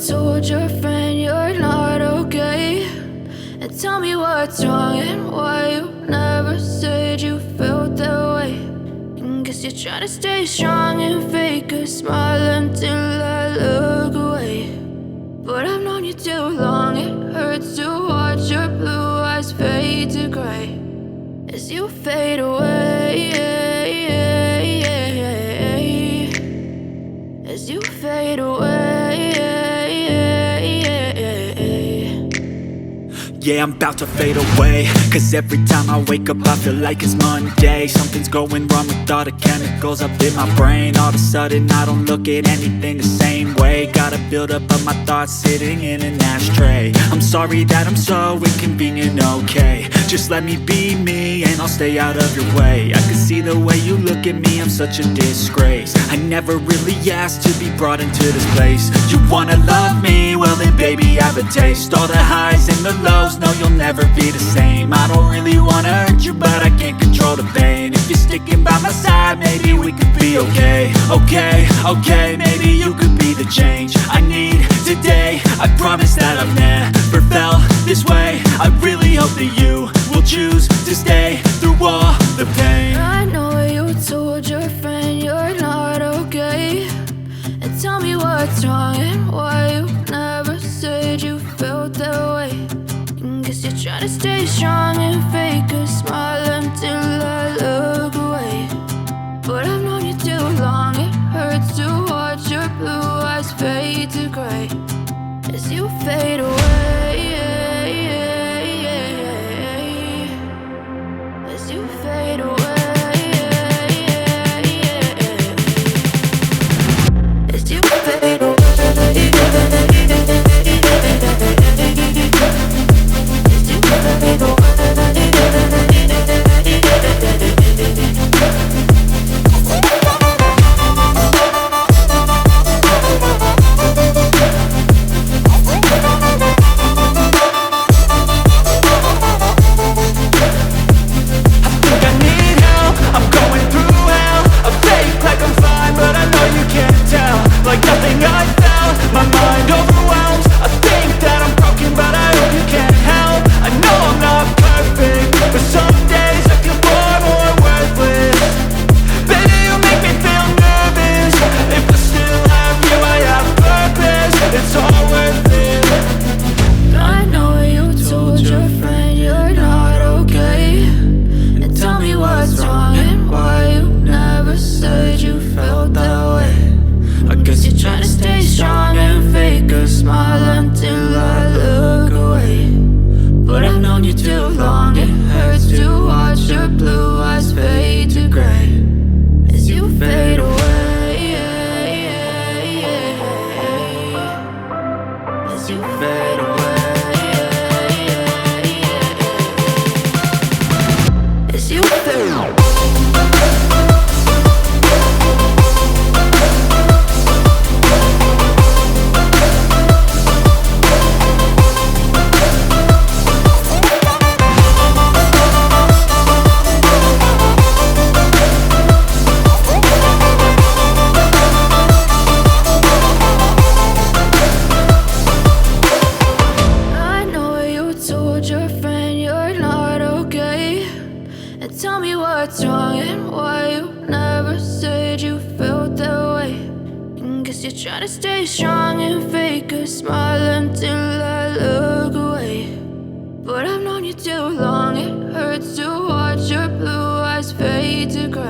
told your friend you're not okay, and tell me what's wrong and why you never said you felt that way. And guess you're trying to stay strong and fake a smile until I look away. But I've known you too long, it hurts to watch your blue eyes fade to gray as you fade away, as you fade away. Yeah, I'm about to fade away, cause every time I wake up I feel like it's Monday. Something's going wrong with all the chemicals up in my brain. All of a sudden I don't look at anything the same way. Gotta build up of my thoughts sitting in an ashtray. I'm sorry that I'm so inconvenient, okay. Just let me be me and I'll stay out of your way. I can see the way you look at me, I'm such a disgrace. I never really asked to be brought into this place. You wanna love me? Well then baby I have a taste. All the highs and the lows, no you'll never be the same. I don't really wanna hurt you but I can't control the pain. If you're sticking by my side maybe we could be okay. Okay, maybe you could be the change I need today. I promise that I've never felt this way. I really hope that you will choose to stay through all the pain. I know you told your friend you're not okay, and tell me what's wrong and why you never said you felt that way. And guess you're trying to stay strong and fake a smile until I look away. But I've known you too long, it hurts to watch your blue eyes fade to gray as you fade away, as you fade away, as you fade away. Try to stay strong and fake a smile until I look away. But I've known you too long, it hurts to watch your blue eyes fade to gray